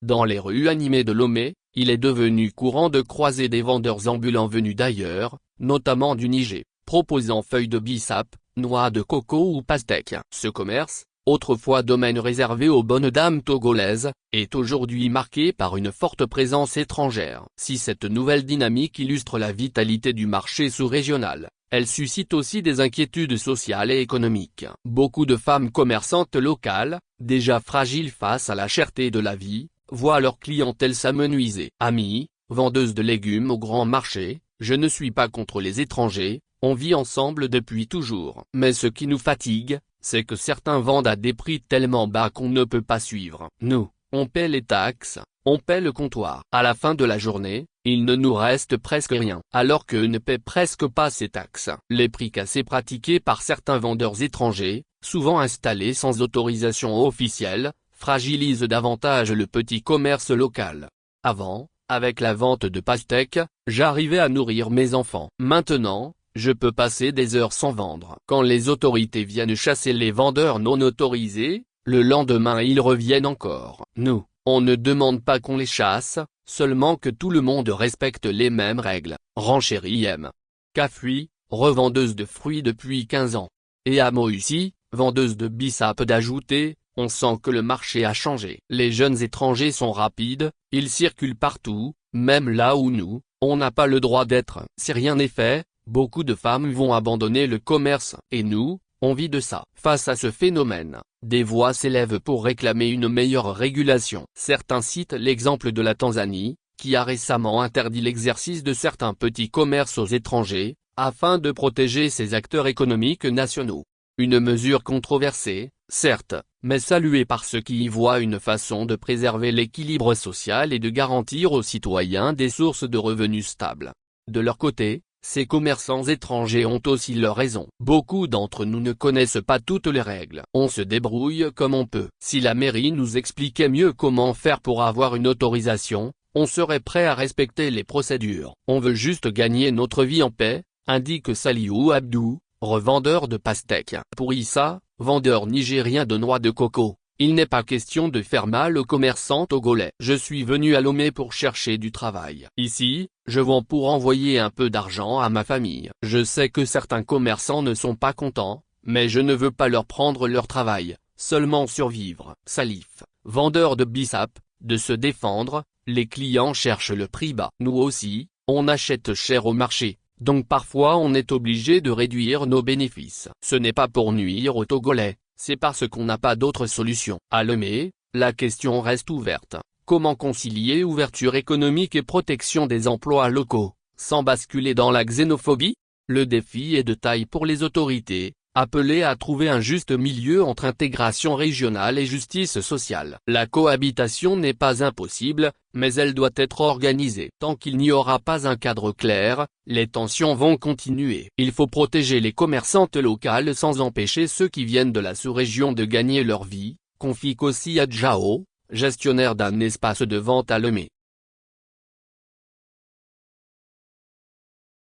Dans les rues animées de Lomé, il est devenu courant de croiser des vendeurs ambulants venus d'ailleurs, notamment du Niger, proposant feuilles de bissap, noix de coco ou pastèques. Ce commerce, autrefois domaine réservé aux bonnes dames togolaises, est aujourd'hui marqué par une forte présence étrangère. Si cette nouvelle dynamique illustre la vitalité du marché sous-régional, elle suscite aussi des inquiétudes sociales et économiques. Beaucoup de femmes commerçantes locales, déjà fragiles face à la cherté de la vie, voient leur clientèle s'amenuiser. Amis, vendeuses de légumes au grand marché, je ne suis pas contre les étrangers, on vit ensemble depuis toujours. Mais ce qui nous fatigue, c'est que certains vendent à des prix tellement bas qu'on ne peut pas suivre. Nous, on paie les taxes, on paie le comptoir. À la fin de la journée, il ne nous reste presque rien. Alors qu'eux ne paient presque pas ces taxes. Les prix cassés pratiqués par certains vendeurs étrangers, souvent installés sans autorisation officielle, fragilisent davantage le petit commerce local. Avant, avec la vente de pastèques, j'arrivais à nourrir mes enfants. Maintenant, je peux passer des heures sans vendre. Quand les autorités viennent chasser les vendeurs non autorisés, le lendemain ils reviennent encore. Nous, on ne demande pas qu'on les chasse, seulement que tout le monde respecte les mêmes règles. Renchérit M. Kafui, revendeuse de fruits depuis 15 ans. Et à Moussi, vendeuse de bissap d'ajouter, on sent que le marché a changé. Les jeunes étrangers sont rapides, ils circulent partout, même là où nous, on n'a pas le droit d'être. Si rien n'est fait, beaucoup de femmes vont abandonner le commerce. Et nous, on vit de ça. Face à ce phénomène, des voix s'élèvent pour réclamer une meilleure régulation. Certains citent l'exemple de la Tanzanie, qui a récemment interdit l'exercice de certains petits commerces aux étrangers, afin de protéger ses acteurs économiques nationaux. Une mesure controversée, certes, mais saluée par ceux qui y voient une façon de préserver l'équilibre social et de garantir aux citoyens des sources de revenus stables. De leur côté, ces commerçants étrangers ont aussi leur raison. Beaucoup d'entre nous ne connaissent pas toutes les règles. On se débrouille comme on peut. Si la mairie nous expliquait mieux comment faire pour avoir une autorisation, on serait prêt à respecter les procédures. On veut juste gagner notre vie en paix, indique Saliou Abdou, revendeur de pastèques. Pour Issa, vendeur nigérien de noix de coco, il n'est pas question de faire mal aux commerçants togolais. Je suis venu à Lomé pour chercher du travail. Ici, je vends pour envoyer un peu d'argent à ma famille. Je sais que certains commerçants ne sont pas contents, mais je ne veux pas leur prendre leur travail, seulement survivre. Salif, vendeur de bissap, de se défendre, les clients cherchent le prix bas. Nous aussi, on achète cher au marché. Donc parfois on est obligé de réduire nos bénéfices. Ce n'est pas pour nuire aux Togolais, c'est parce qu'on n'a pas d'autre solution. À Lomé, la question reste ouverte. Comment concilier ouverture économique et protection des emplois locaux, sans basculer dans la xénophobie? Le défi est de taille pour les autorités, appelées à trouver un juste milieu entre intégration régionale et justice sociale. La cohabitation n'est pas impossible, mais elle doit être organisée. Tant qu'il n'y aura pas un cadre clair, les tensions vont continuer. Il faut protéger les commerçantes locales sans empêcher ceux qui viennent de la sous-région de gagner leur vie, confie Kossi Adjao, gestionnaire d'un espace de vente à Lomé.